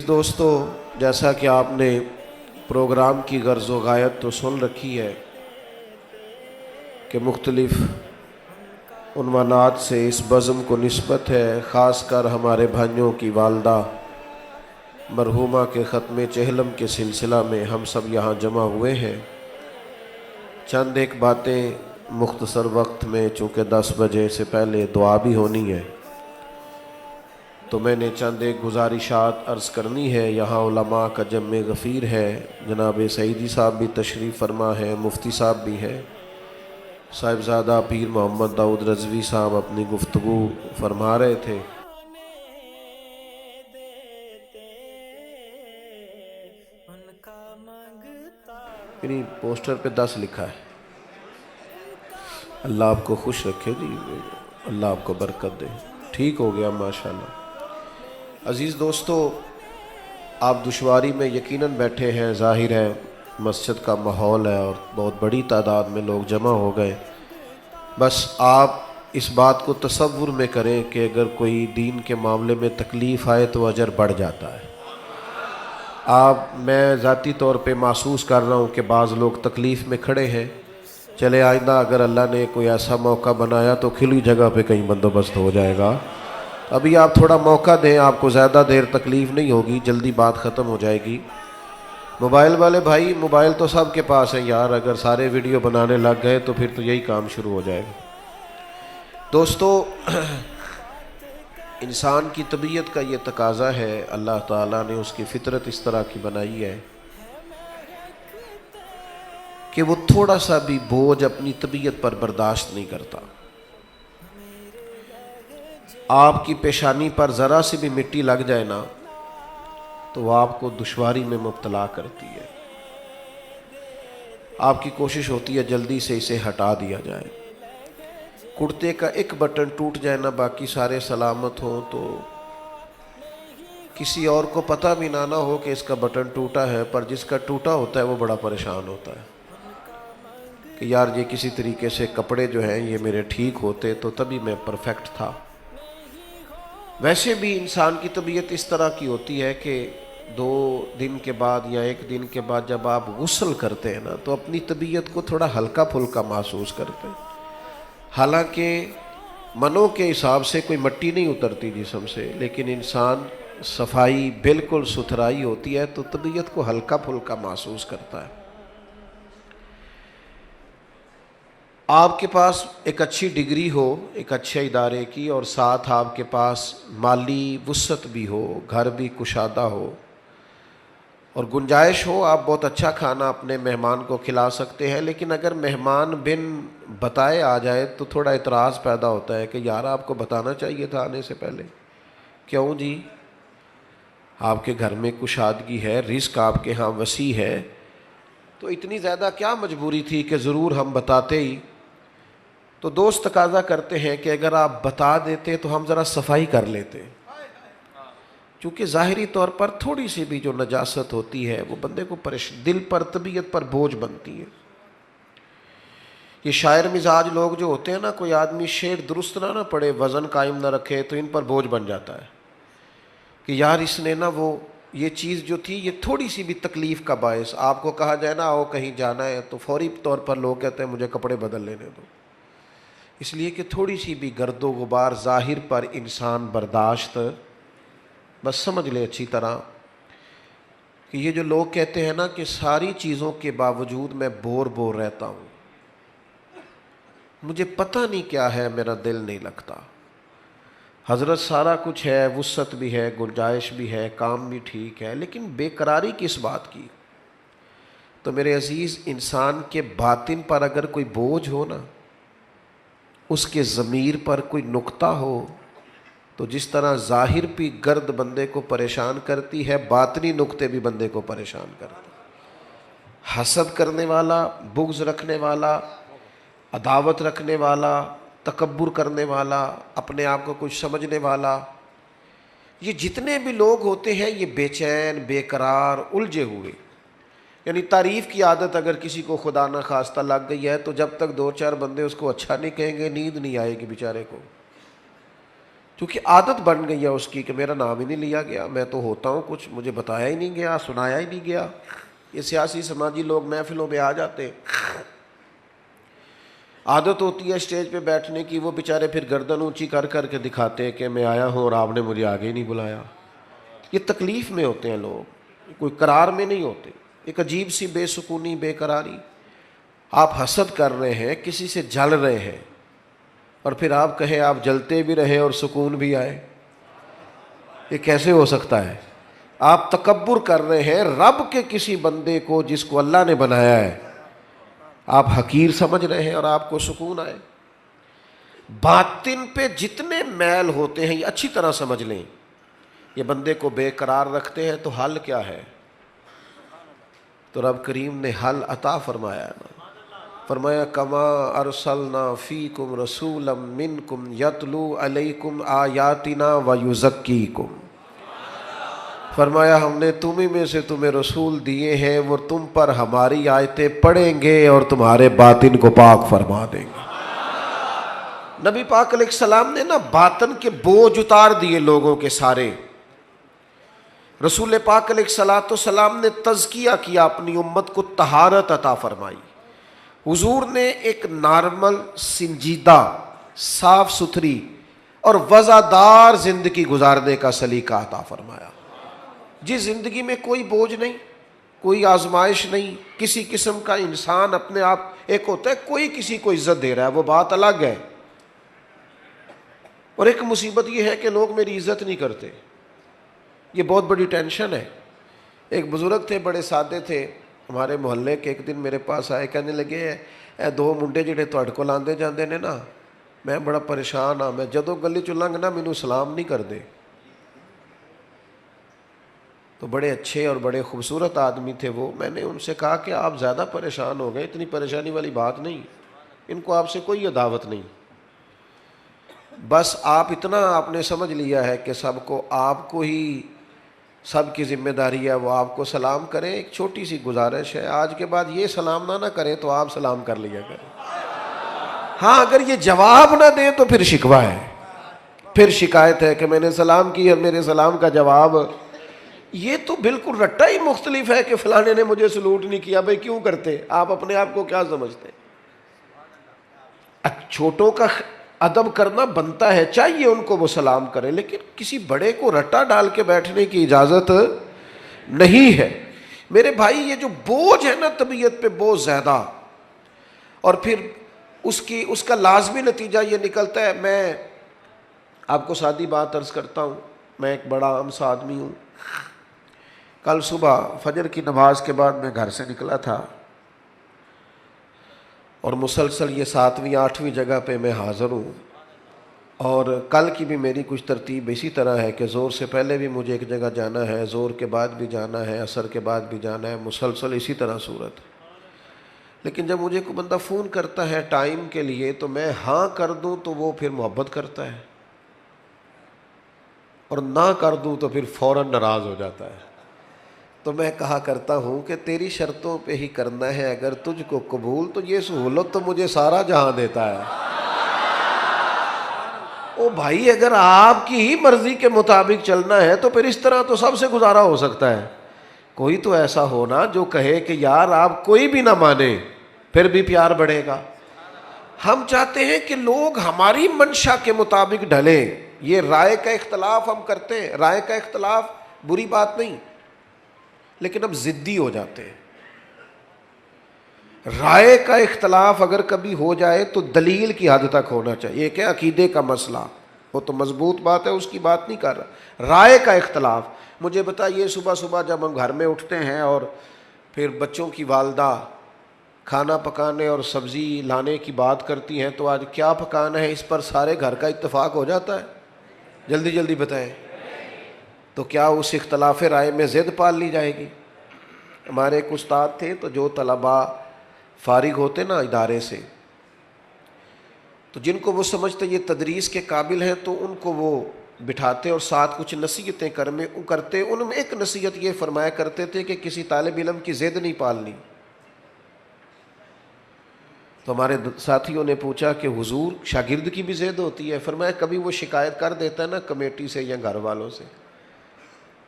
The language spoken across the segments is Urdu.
دوستو، جیسا کہ آپ نے پروگرام کی غرض و غایت تو سن رکھی ہے کہ مختلف عنوانات سے اس بزم کو نسبت ہے، خاص کر ہمارے بھائیوں کی والدہ مرحومہ کے ختم چہلم کے سلسلہ میں ہم سب یہاں جمع ہوئے ہیں۔ چند ایک باتیں مختصر وقت میں، چونکہ 10 بجے سے پہلے دعا بھی ہونی ہے، تو میں نے چند ایک گزارشات عرض کرنی ہے۔ یہاں علماء کا جمع غفیر ہے، جناب سعیدی صاحب بھی تشریف فرما ہے، مفتی صاحب بھی ہیں، صاحبزادہ پیر محمد داؤد رضوی صاحب اپنی گفتگو فرما رہے تھے۔ یعنی پوسٹر پہ 10 لکھا ہے۔ اللہ آپ کو خوش رکھے جی، اللہ آپ کو برکت دے۔ ٹھیک ہو گیا ماشاءاللہ۔ عزیز دوستو، آپ دشواری میں یقیناً بیٹھے ہیں، ظاہر ہے مسجد کا ماحول ہے اور بہت بڑی تعداد میں لوگ جمع ہو گئے۔ بس آپ اس بات کو تصور میں کریں کہ اگر کوئی دین کے معاملے میں تکلیف آئے تو اجر بڑھ جاتا ہے۔ میں ذاتی طور پہ محسوس کر رہا ہوں کہ بعض لوگ تکلیف میں کھڑے ہیں۔ چلے آئندہ اگر اللہ نے کوئی ایسا موقع بنایا تو کھلی جگہ پہ کہیں بندوبست ہو جائے گا۔ ابھی آپ تھوڑا موقع دیں، آپ کو زیادہ دیر تکلیف نہیں ہوگی، جلدی بات ختم ہو جائے گی۔ موبائل والے بھائی، موبائل تو سب کے پاس ہیں یار، اگر سارے ویڈیو بنانے لگ گئے تو پھر تو یہی کام شروع ہو جائے گا۔ دوستو، انسان کی طبیعت کا یہ تقاضا ہے، اللہ تعالیٰ نے اس کی فطرت اس طرح کی بنائی ہے کہ وہ تھوڑا سا بھی بوجھ اپنی طبیعت پر برداشت نہیں کرتا۔ آپ کی پیشانی پر ذرا سی بھی مٹی لگ جائے نا تو وہ آپ کو دشواری میں مبتلا کرتی ہے۔ آپ کی کوشش ہوتی ہے جلدی سے اسے ہٹا دیا جائے۔ کرتے کا ایک بٹن ٹوٹ جائے نا، باقی سارے سلامت ہوں، تو کسی اور کو پتہ بھی نہ ہو کہ اس کا بٹن ٹوٹا ہے، پر جس کا ٹوٹا ہوتا ہے وہ بڑا پریشان ہوتا ہے کہ یار یہ کسی طریقے سے کپڑے جو ہیں یہ میرے ٹھیک ہوتے تو تبھی میں پرفیکٹ تھا۔ ویسے بھی انسان کی طبیعت اس طرح کی ہوتی ہے کہ 2 دن کے بعد یا 1 دن کے بعد جب آپ غسل کرتے ہیں نا تو اپنی طبیعت کو تھوڑا ہلکا پھلکا محسوس کرتے ہیں۔ حالانکہ منوں کے حساب سے کوئی مٹی نہیں اترتی جسم سے، لیکن انسان صفائی بالکل ستھرائی ہوتی ہے تو طبیعت کو ہلکا پھلکا محسوس کرتا ہے۔ آپ کے پاس ایک اچھی ڈگری ہو ایک اچھے ادارے کی، اور ساتھ آپ کے پاس مالی وسعت بھی ہو، گھر بھی کشادہ ہو اور گنجائش ہو، آپ بہت اچھا کھانا اپنے مہمان کو کھلا سکتے ہیں، لیکن اگر مہمان بن بتائے آ جائے تو تھوڑا اعتراض پیدا ہوتا ہے کہ یار آپ کو بتانا چاہیے تھا آنے سے پہلے۔ کیوں جی؟ آپ کے گھر میں کشادگی ہے، رزق آپ کے ہاں وسیع ہے، تو اتنی زیادہ کیا مجبوری تھی کہ ضرور ہم بتاتے ہی؟ تو دوست تقاضا کرتے ہیں کہ اگر آپ بتا دیتے تو ہم ذرا صفائی کر لیتے، کیونکہ ظاہری طور پر تھوڑی سی بھی جو نجاست ہوتی ہے وہ بندے کو دل پر، طبیعت پر بوجھ بنتی ہے۔ یہ شاعر مزاج لوگ جو ہوتے ہیں نا، کوئی آدمی شعر درست نہ پڑھے، وزن قائم نہ رکھے تو ان پر بوجھ بن جاتا ہے کہ یار اس نے نا وہ یہ چیز جو تھی یہ تھوڑی سی بھی تکلیف کا باعث، آپ کو کہا جائے نا آؤ کہیں جانا ہے تو فوری طور پر لوگ کہتے ہیں مجھے کپڑے بدل لینے دو، اس لیے کہ تھوڑی سی بھی گرد و غبار ظاہر پر انسان برداشت، بس سمجھ لے اچھی طرح کہ یہ جو لوگ کہتے ہیں نا کہ ساری چیزوں کے باوجود میں بور رہتا ہوں، مجھے پتہ نہیں کیا ہے، میرا دل نہیں لگتا۔ حضرت سارا کچھ ہے، وسعت بھی ہے، گنجائش بھی ہے، کام بھی ٹھیک ہے، لیکن بے قراری کس بات کی؟ تو میرے عزیز، انسان کے باطن پر اگر کوئی بوجھ ہو نا، اس کے ضمیر پر کوئی نقطہ ہو، تو جس طرح ظاہر بھی گرد بندے کو پریشان کرتی ہے، باطنی نقطے بھی بندے کو پریشان کرتے ہیں۔ حسد کرنے والا، بغض رکھنے والا، عداوت رکھنے والا، تکبر کرنے والا، اپنے آپ کو کچھ سمجھنے والا، یہ جتنے بھی لوگ ہوتے ہیں یہ بے چین، بے قرار، الجھے ہوئے۔ یعنی تعریف کی عادت اگر کسی کو خدا نہ خواستہ لگ گئی ہے تو جب تک 2-4 بندے اس کو اچھا نہیں کہیں گے نیند نہیں آئے گی بیچارے کو۔ کیونکہ عادت بن گئی ہے اس کی کہ میرا نام ہی نہیں لیا گیا، میں تو ہوتا ہوں کچھ، مجھے بتایا ہی نہیں گیا، سنایا ہی نہیں گیا۔ یہ سیاسی سماجی لوگ محفلوں میں آ جاتے ہیں، عادت ہوتی ہے اسٹیج پہ بیٹھنے کی، وہ بیچارے پھر گردن اونچی کر کر کے دکھاتے ہیں کہ میں آیا ہوں اور آپ نے مجھے آگے ہی نہیں بلایا۔ یہ تکلیف میں ہوتے ہیں لوگ، کوئی قرار میں نہیں ہوتے، ایک عجیب سی بے سکونی، بے قراری۔ آپ حسد کر رہے ہیں، کسی سے جل رہے ہیں، اور پھر آپ کہیں آپ جلتے بھی رہے اور سکون بھی آئے، یہ کیسے ہو سکتا ہے؟ آپ تکبر کر رہے ہیں رب کے کسی بندے کو جس کو اللہ نے بنایا ہے، آپ حقیر سمجھ رہے ہیں اور آپ کو سکون آئے۔ باطن پہ جتنے میل ہوتے ہیں یہ اچھی طرح سمجھ لیں، یہ بندے کو بے قرار رکھتے ہیں، تو حل کیا ہے؟ تو رب کریم نے حل عطا فرمایا نا، فرمایا کما ارسلنا فیکم رسولا منکم یتلو علیکم آیاتنا ویزکیکم، فرمایا ہم نے تمہیں میں سے تمہیں رسول دیے ہیں، وہ تم پر ہماری آیتیں پڑھیں گے اور تمہارے باطن کو پاک فرما دیں گے۔ نبی پاک علیہ السلام نے نا باطن کے بوجھ اتار دیے لوگوں کے سارے۔ رسول پاک علیہ السلام نے تزکیہ کیا اپنی امت کو، طہارت عطا فرمائی۔ حضور نے ایک نارمل، سنجیدہ، صاف ستھری اور وزادار زندگی گزارنے کا سلیقہ عطا فرمایا، جس زندگی میں کوئی بوجھ نہیں، کوئی آزمائش نہیں، کسی قسم کا انسان اپنے آپ، ایک ہوتا ہے کوئی کسی کو عزت دے رہا ہے وہ بات الگ ہے، اور ایک مصیبت یہ ہے کہ لوگ میری عزت نہیں کرتے، یہ بہت بڑی ٹینشن ہے۔ ایک بزرگ تھے، بڑے سادے تھے، ہمارے محلے کے، ایک دن میرے پاس آئے، کہنے لگے اے دو منڈے جڑے تہاڈے کول آندے جاندے نے نا، میں بڑا پریشان ہاں، میں جدوں گلی چ لنگنا مینوں سلام نہیں کردے۔ تو بڑے اچھے اور بڑے خوبصورت آدمی تھے وہ۔ میں نے ان سے کہا کہ آپ زیادہ پریشان ہو گئے، اتنی پریشانی والی بات نہیں، ان کو آپ سے کوئی عداوت نہیں، بس آپ اتنا آپ نے سمجھ لیا ہے کہ سب کو آپ کو ہی سب کی ذمہ داری ہے، وہ آپ کو سلام کریں۔ ایک چھوٹی سی گزارش ہے، آج کے بعد یہ سلام نہ کریں تو آپ سلام کر لیا کریں۔ ہاں اگر یہ جواب نہ دیں تو پھر شکوہ ہے، پھر شکایت ہے کہ میں نے سلام کی اور میرے سلام کا جواب۔ یہ تو بالکل رٹا ہی مختلف ہے کہ فلانے نے مجھے سلوٹ نہیں کیا، بھئی کیوں کرتے؟ آپ اپنے آپ کو کیا سمجھتے؟ چھوٹوں کا ادب کرنا بنتا ہے، چاہیے ان کو وہ سلام کرے، لیکن کسی بڑے کو رٹا ڈال کے بیٹھنے کی اجازت نہیں ہے۔ میرے بھائی یہ جو بوجھ ہے نا طبیعت پہ بہت زیادہ، اور پھر اس کا لازمی نتیجہ یہ نکلتا ہے۔ میں آپ کو سادی بات عرض کرتا ہوں، میں ایک بڑا عام سا آدمی ہوں۔ کل صبح فجر کی نماز کے بعد میں گھر سے نکلا تھا، اور مسلسل یہ 7ویں 8ویں جگہ پہ میں حاضر ہوں، اور کل کی بھی میری کچھ ترتیب اسی طرح ہے کہ زور سے پہلے بھی مجھے ایک جگہ جانا ہے، زور کے بعد بھی جانا ہے، عصر کے بعد بھی جانا ہے، مسلسل اسی طرح صورت۔ لیکن جب مجھے کوئی بندہ فون کرتا ہے ٹائم کے لیے تو میں ہاں کر دوں تو وہ پھر محبت کرتا ہے، اور نہ کر دوں تو پھر فوراً ناراض ہو جاتا ہے۔ تو میں کہا کرتا ہوں کہ تیری شرطوں پہ ہی کرنا ہے، اگر تجھ کو قبول تو یہ سہولت تو مجھے سارا جہاں دیتا ہے۔ او بھائی اگر آپ کی ہی مرضی کے مطابق چلنا ہے تو پھر اس طرح تو سب سے گزارا ہو سکتا ہے۔ کوئی تو ایسا ہونا جو کہے کہ یار آپ کوئی بھی نہ مانے پھر بھی پیار بڑھے گا۔ ہم چاہتے ہیں کہ لوگ ہماری منشا کے مطابق ڈھلیں۔ یہ رائے کا اختلاف ہم کرتے ہیں، رائے کا اختلاف بری بات نہیں، لیکن اب ضدی ہو جاتے ہیں۔ رائے کا اختلاف اگر کبھی ہو جائے تو دلیل کی حد تک ہونا چاہیے۔ ایک ہے عقیدے کا مسئلہ، وہ تو مضبوط بات ہے، اس کی بات نہیں کر رہا۔ رائے کا اختلاف، مجھے بتائیے صبح صبح جب ہم گھر میں اٹھتے ہیں اور پھر بچوں کی والدہ کھانا پکانے اور سبزی لانے کی بات کرتی ہیں تو آج کیا پکانا ہے، اس پر سارے گھر کا اتفاق ہو جاتا ہے؟ جلدی جلدی بتائیں۔ تو کیا اس اختلاف رائے میں ضد پال لی جائے گی؟ ہمارے ایک استاد تھے، تو جو طلباء فارغ ہوتے نا ادارے سے، تو جن کو وہ سمجھتے یہ تدریس کے قابل ہیں تو ان کو وہ بٹھاتے اور ساتھ کچھ نصیحتیں کرتے۔ ان میں ایک نصیحت یہ فرمایا کرتے تھے کہ کسی طالب علم کی ضد نہیں پالنی۔ تو ہمارے ساتھیوں نے پوچھا کہ حضور شاگرد کی بھی ضد ہوتی ہے؟ فرمایا کبھی وہ شکایت کر دیتا ہے نا کمیٹی سے یا گھر والوں سے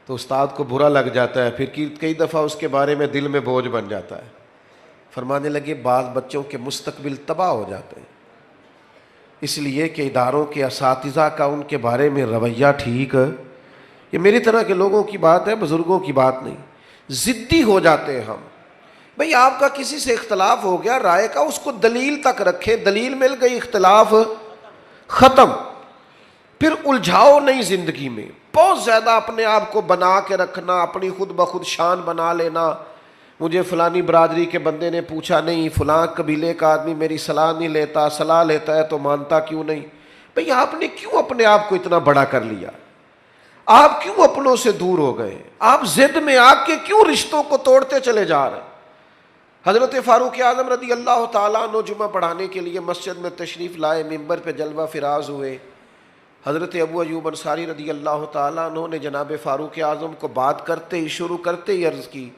تو استاد کو برا لگ جاتا ہے، پھر کئی دفعہ اس کے بارے میں دل میں بوجھ بن جاتا ہے۔ فرمانے لگے بعض بچوں کے مستقبل تباہ ہو جاتے ہیں، اس لیے کہ اداروں کے اساتذہ کا ان کے بارے میں رویہ ٹھیک ہے۔ یہ میری طرح کے لوگوں کی بات ہے، بزرگوں کی بات نہیں۔ ضدی ہو جاتے ہیں ہم، بھئی آپ کا کسی سے اختلاف ہو گیا رائے کا، اس کو دلیل تک رکھیں، دلیل مل گئی اختلاف ختم۔ پھر الجھاؤ نہیں زندگی میں، بہت زیادہ اپنے آپ کو بنا کے رکھنا، اپنی خود بخود شان بنا لینا۔ مجھے فلانی برادری کے بندے نے پوچھا نہیں، فلاں قبیلے کا آدمی میری صلاح نہیں لیتا، صلاح لیتا ہے تو مانتا کیوں نہیں؟ بھئی آپ نے کیوں اپنے آپ کو اتنا بڑا کر لیا؟ آپ کیوں اپنوں سے دور ہو گئے؟ آپ ضد میں آ کے کیوں رشتوں کو توڑتے چلے جا رہے ہیں؟ حضرت فاروق اعظم رضی اللہ تعالیٰ عنہ جمعہ پڑھانے کے لیے مسجد میں تشریف لائے، ممبر پہ جلوہ فراز ہوئے۔ حضرت ابو ایوب انصاری رضی اللہ تعالیٰ عنہ نے جناب فاروق اعظم کو بات کرتے ہی شروع کرتے ہی عرض کی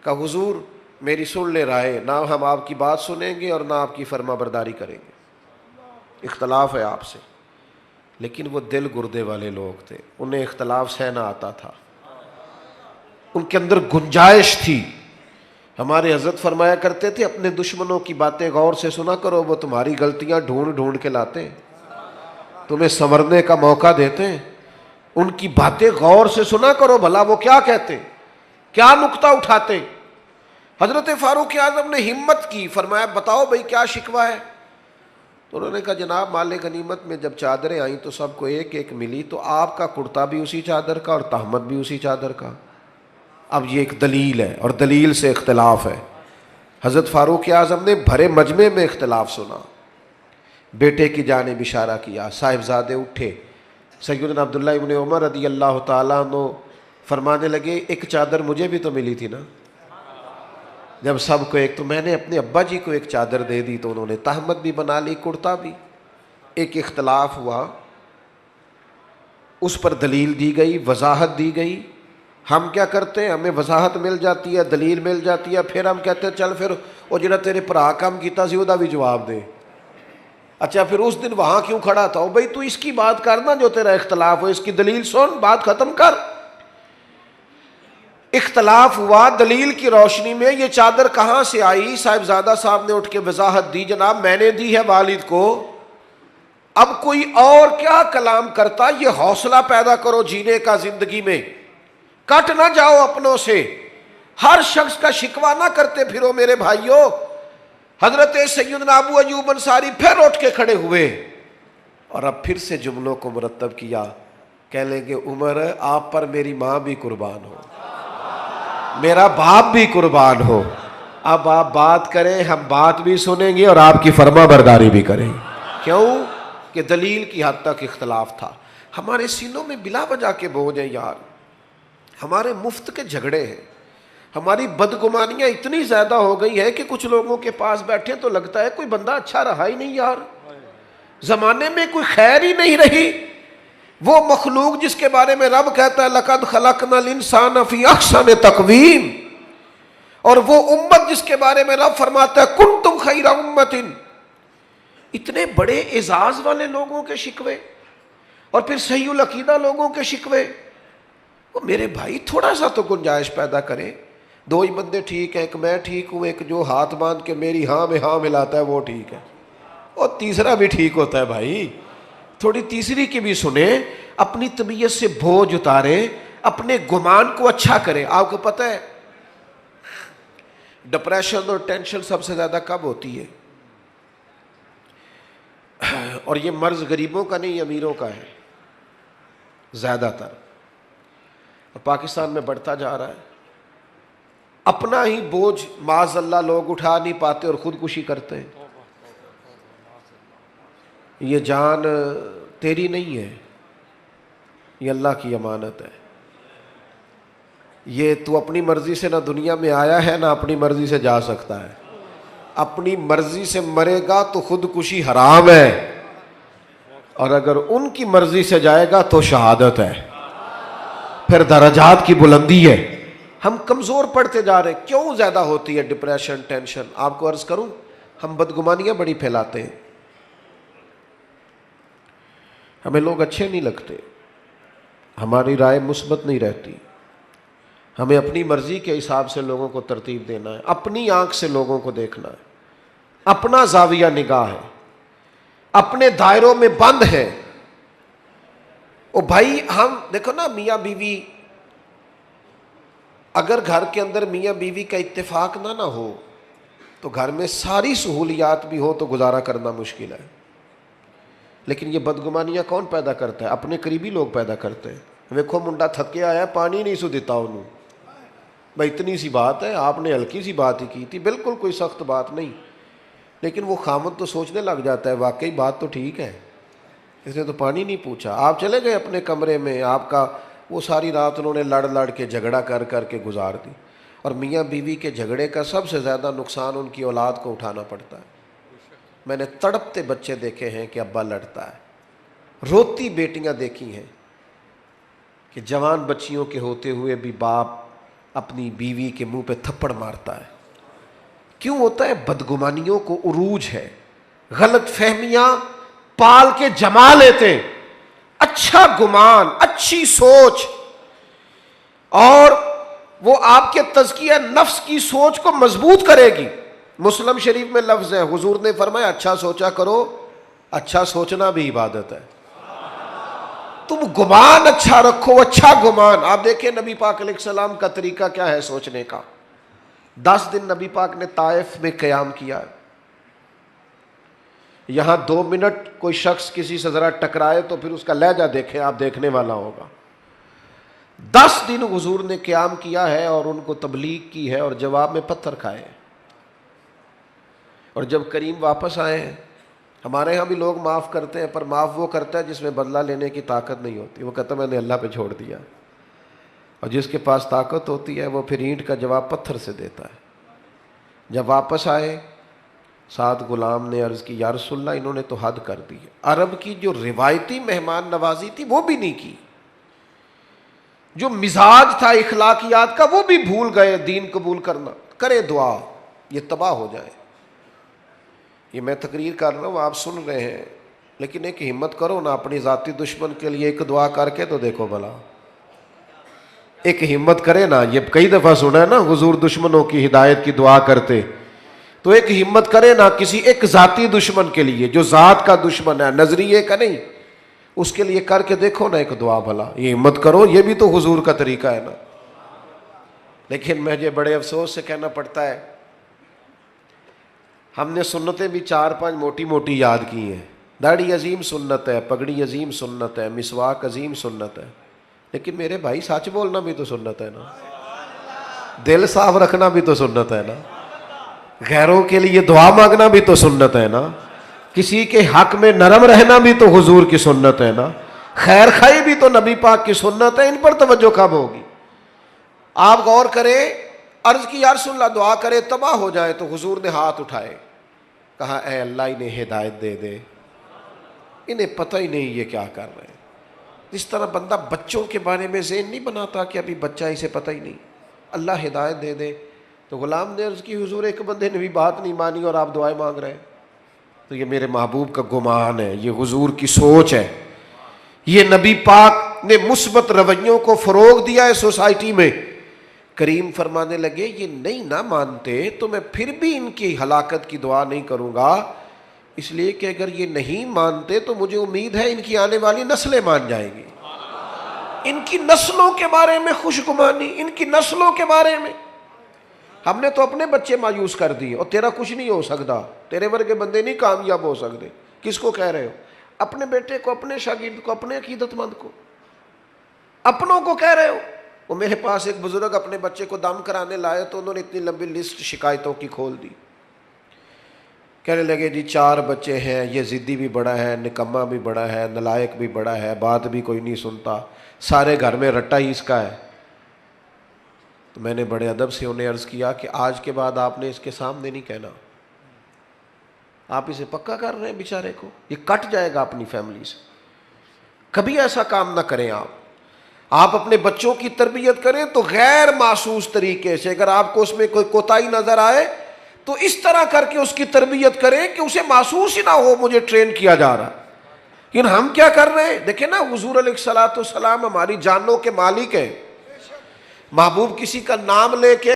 کہ حضور میری سن لے رائے، نہ ہم آپ کی بات سنیں گے اور نہ آپ کی فرما برداری کریں گے، اختلاف ہے آپ سے۔ لیکن وہ دل گردے والے لوگ تھے، انہیں اختلاف سہنا آتا تھا، ان کے اندر گنجائش تھی۔ ہمارے حضرت فرمایا کرتے تھے اپنے دشمنوں کی باتیں غور سے سنا کرو، وہ تمہاری غلطیاں ڈھونڈ ڈھونڈ کے لاتے ہیں، تمہیں سنورنے کا موقع دیتے ہیں۔ ان کی باتیں غور سے سنا کرو، بھلا وہ کیا کہتے ہیں، کیا نکتہ اٹھاتے ہیں۔ حضرت فاروق اعظم نے ہمت کی، فرمایا بتاؤ بھئی کیا شکوہ ہے؟ تو انہوں نے کہا جناب مال غنیمت میں جب چادریں آئیں تو سب کو ایک ایک ملی، تو آپ کا کرتا بھی اسی چادر کا اور تہمت بھی اسی چادر کا۔ اب یہ ایک دلیل ہے اور دلیل سے اختلاف ہے۔ حضرت فاروق اعظم نے بھرے مجمع میں اختلاف سنا، بیٹے کی جانب اشارہ کیا، صاحبزادے اٹھے۔ سیدنا عبداللہ ابن عمر رضی اللہ تعالیٰ عنہ فرمانے لگے ایک چادر مجھے بھی تو ملی تھی نا، جب سب کو ایک، تو میں نے اپنے ابا جی کو ایک چادر دے دی تو انہوں نے تہمت بھی بنا لی، کرتا بھی۔ ایک اختلاف ہوا، اس پر دلیل دی گئی، وضاحت دی گئی۔ ہم کیا کرتے ہیں، ہمیں وضاحت مل جاتی ہے، دلیل مل جاتی ہے، پھر ہم کہتے ہیں چل پھر وہ جڑا تیرے بھرا کام کیتا سی وہ بھی جواب دے۔ اچھا پھر اس دن وہاں کیوں کھڑا تھا؟ بھئی تو اس کی بات کرنا جو تیرا اختلاف ہو، اس کی دلیل سن، بات ختم کر۔ اختلاف ہوا، دلیل کی روشنی میں یہ چادر کہاں سے آئی؟ صاحبزادہ صاحب نے اٹھ کے وضاحت دی، جناب میں نے دی ہے والد کو۔ اب کوئی اور کیا کلام کرتا، یہ حوصلہ پیدا کرو جینے کا زندگی میں، کٹ نہ جاؤ اپنوں سے، ہر شخص کا شکوہ نہ کرتے پھرو میرے بھائیوں۔ حضرت سیدنا ابو ایوب انصاری پھر اٹھ کے کھڑے ہوئے اور اب پھر سے جملوں کو مرتب کیا، کہہ لیں گے عمر آپ پر میری ماں بھی قربان ہو، میرا باپ بھی قربان ہو۔ اب آپ بات کریں، ہم بات بھی سنیں گے اور آپ کی فرما برداری بھی کریں گے۔ کیوں کہ دلیل کی حد تک اختلاف تھا۔ ہمارے سینوں میں بلا وجہ کے بوجھ ہیں یار، ہمارے مفت کے جھگڑے ہیں، ہماری بدگمانیاں اتنی زیادہ ہو گئی ہے کہ کچھ لوگوں کے پاس بیٹھے تو لگتا ہے کوئی بندہ اچھا رہا ہی نہیں یار، زمانے میں کوئی خیر ہی نہیں رہی۔ وہ مخلوق جس کے بارے میں رب کہتا ہے لَقَدْ خَلَقْنَا الْإِنسَانَ فِي أَحْسَنِ تَقْوِيمٍ، اور وہ امت جس کے بارے میں رب فرماتا ہے كُنْتُمْ خَيْرَ أُمَّةٍ، اتنے بڑے اعزاز والے لوگوں کے شکوے اور پھر صحیح العقیدہ لوگوں کے شکوے۔ وہ میرے بھائی تھوڑا سا تو گنجائش پیدا کریں، دو ہی بندے ٹھیک ہیں، ایک میں ٹھیک ہوں، ایک جو ہاتھ باندھ کے میری ہاں میں ہاں ملاتا ہے وہ ٹھیک ہے، اور تیسرا بھی ٹھیک ہوتا ہے۔ بھائی تھوڑی تیسری کی بھی سنیں، اپنی طبیعت سے بوجھ اتاریں، اپنے گمان کو اچھا کریں۔ آپ کو پتہ ہے ڈپریشن اور ٹینشن سب سے زیادہ کب ہوتی ہے؟ اور یہ مرض غریبوں کا نہیں امیروں کا ہے زیادہ تر، اور پاکستان میں بڑھتا جا رہا ہے۔ اپنا ہی بوجھ معاذ اللہ لوگ اٹھا نہیں پاتے اور خودکشی کرتے ہیں۔ یہ جان تیری نہیں ہے، یہ اللہ کی امانت ہے۔ یہ تو اپنی مرضی سے نہ دنیا میں آیا ہے نہ اپنی مرضی سے جا سکتا ہے۔ اپنی مرضی سے مرے گا تو خودکشی حرام ہے، اور اگر ان کی مرضی سے جائے گا تو شہادت ہے، پھر درجات کی بلندی ہے۔ ہم کمزور پڑتے جا رہے، کیوں زیادہ ہوتی ہے ڈپریشن ٹینشن؟ آپ کو عرض کروں، ہم بدگمانیاں بڑی پھیلاتے ہیں، ہمیں لوگ اچھے نہیں لگتے، ہماری رائے مثبت نہیں رہتی، ہمیں اپنی مرضی کے حساب سے لوگوں کو ترتیب دینا ہے، اپنی آنکھ سے لوگوں کو دیکھنا ہے، اپنا زاویہ نگاہ ہے، اپنے دائروں میں بند ہے۔ او بھائی ہم دیکھو نا، میاں بیوی اگر گھر کے اندر میاں بیوی کا اتفاق نہ ہو تو گھر میں ساری سہولیات بھی ہو تو گزارا کرنا مشکل ہے۔ لیکن یہ بدگمانیاں کون پیدا کرتا ہے؟ اپنے قریبی لوگ پیدا کرتے ہیں۔ ویکھو منڈا تھکے آیا، پانی نہیں سو دیتا انہوں، بھائی اتنی سی بات ہے، آپ نے ہلکی سی بات ہی کی تھی، بالکل کوئی سخت بات نہیں، لیکن وہ خامد تو سوچنے لگ جاتا ہے واقعی بات تو ٹھیک ہے، اس نے تو پانی نہیں پوچھا۔ آپ چلے گئے اپنے کمرے میں، آپ کا وہ ساری رات انہوں نے لڑ کے جھگڑا کر کے گزار دی، اور میاں بیوی کے جھگڑے کا سب سے زیادہ نقصان ان کی اولاد کو اٹھانا پڑتا ہے۔ میں نے تڑپتے بچے دیکھے ہیں کہ ابا لڑتا ہے، روتی بیٹیاں دیکھی ہیں کہ جوان بچیوں کے ہوتے ہوئے بھی باپ اپنی بیوی کے منہ پہ تھپڑ مارتا ہے۔ کیوں ہوتا ہے؟ بدگمانیوں کو عروج ہے، غلط فہمیاں پال کے جما لیتے ہیں۔ اچھا گمان، اچھی سوچ، اور وہ آپ کے تزکیہ نفس کی سوچ کو مضبوط کرے گی۔ مسلم شریف میں لفظ ہے، حضور نے فرمایا اچھا سوچا کرو، اچھا سوچنا بھی عبادت ہے۔ تم گمان اچھا رکھو، اچھا گمان۔ آپ دیکھیں نبی پاک علیہ السلام کا طریقہ کیا ہے سوچنے کا۔ 10 دن نبی پاک نے طائف میں قیام کیا، یہاں 2 منٹ کوئی شخص کسی سے ذرا ٹکرائے تو پھر اس کا لہجہ دیکھیں، آپ دیکھنے والا ہوگا۔ 10 دن حضور نے قیام کیا ہے اور ان کو تبلیغ کی ہے، اور جواب میں پتھر کھائے۔ اور جب کریم واپس آئے ہیں، ہمارے ہاں بھی لوگ معاف کرتے ہیں، پر معاف وہ کرتا ہے جس میں بدلہ لینے کی طاقت نہیں ہوتی۔ وہ کہتا میں نے اللہ پہ چھوڑ دیا، اور جس کے پاس طاقت ہوتی ہے وہ پھر اینٹ کا جواب پتھر سے دیتا ہے۔ جب واپس آئے، 7 غلام نے عرض کی یا رسول اللہ انہوں نے تو حد کر دی۔ عرب کی جو روایتی مہمان نوازی تھی وہ بھی نہیں کی، جو مزاج تھا اخلاقیات کا وہ بھی بھول گئے۔ دین قبول کرنا، کرے دعا یہ تباہ ہو جائے۔ یہ میں تقریر کر رہا ہوں، آپ سن رہے ہیں، لیکن ایک ہمت کرو نا، اپنی ذاتی دشمن کے لیے ایک دعا کر کے تو دیکھو بھلا، ایک ہمت کرے نا۔ یہ کئی دفعہ سنا ہے نا حضور دشمنوں کی ہدایت کی دعا کرتے، تو ایک ہمت کرے نا کسی ایک ذاتی دشمن کے لیے جو ذات کا دشمن ہے، نظریے کا نہیں، اس کے لیے کر کے دیکھو نا ایک دعا بھلا، یہ ہمت کرو۔ یہ بھی تو حضور کا طریقہ ہے نا۔ لیکن مجھے بڑے افسوس سے کہنا پڑتا ہے، ہم نے سنتیں بھی 4-5 موٹی موٹی یاد کی ہیں۔ داڑھی عظیم سنت ہے، پگڑی عظیم سنت ہے، مسواک عظیم سنت ہے، لیکن میرے بھائی سچ بولنا بھی تو سنت ہے نا، دل صاف رکھنا بھی تو سنت ہے نا، غیروں کے لیے دعا مانگنا بھی تو سنت ہے نا، کسی کے حق میں نرم رہنا بھی تو حضور کی سنت ہے نا، خیر خائی بھی تو نبی پاک کی سنت ہے۔ ان پر توجہ کب ہوگی؟ آپ غور کریں، عرض کی یا رسول اللہ دعا کرے تباہ ہو جائے، تو حضور نے ہاتھ اٹھائے، کہا اے اللہ انہیں ہدایت دے دے، انہیں پتہ ہی نہیں یہ کیا کر رہے ہیں۔ اس طرح بندہ بچوں کے بارے میں ذہن نہیں بناتا کہ ابھی بچہ اسے پتہ ہی نہیں، اللہ ہدایت دے دے۔ تو غلام نے عرض کی حضور ایک بندے نے بھی بات نہیں مانی اور آپ دعائیں مانگ رہے ہیں، تو یہ میرے محبوب کا گمان ہے، یہ حضور کی سوچ ہے، یہ نبی پاک نے مثبت رویوں کو فروغ دیا ہے سوسائٹی میں۔ کریم فرمانے لگے یہ نہیں نہ مانتے تو میں پھر بھی ان کی ہلاکت کی دعا نہیں کروں گا، اس لیے کہ اگر یہ نہیں مانتے تو مجھے امید ہے ان کی آنے والی نسلیں مان جائیں گی۔ ان کی نسلوں کے بارے میں خوشگمانی، ان کی نسلوں کے بارے میں۔ ہم نے تو اپنے بچے مایوس کر دیے، اور تیرا کچھ نہیں ہو سکتا، تیرے ورگے بندے نہیں کامیاب ہو سکتے۔ کس کو کہہ رہے ہو؟ اپنے بیٹے کو، اپنے شاگرد کو، اپنے عقیدت مند کو، اپنوں کو کہہ رہے ہو۔ وہ میرے پاس ایک بزرگ اپنے بچے کو دم کرانے لائے تو انہوں نے اتنی لمبی لسٹ شکایتوں کی کھول دی، کہنے لگے جی 4 بچے ہیں، یہ ضدی بھی بڑا ہے، نکما بھی بڑا ہے، نلائق بھی بڑا ہے، بات بھی کوئی نہیں سنتا، سارے گھر میں رٹا ہی اس کا ہے۔ تو میں نے بڑے ادب سے انہیں عرض کیا کہ آج کے بعد آپ نے اس کے سامنے نہیں کہنا، آپ اسے پکا کر رہے ہیں بیچارے کو، یہ کٹ جائے گا اپنی فیملی سے، کبھی ایسا کام نہ کریں آپ اپنے بچوں کی تربیت کریں تو غیر محسوس طریقے سے، اگر آپ کو اس میں کوئی کوتاہی نظر آئے تو اس طرح کر کے اس کی تربیت کریں کہ اسے محسوس ہی نہ ہو مجھے ٹرین کیا جا رہا. لیکن ہم کیا کر رہے ہیں؟ دیکھیں نا، حضور علیہ الصلوۃ والسلام ہماری جانوں کے مالک ہیں. محبوب کسی کا نام لے کے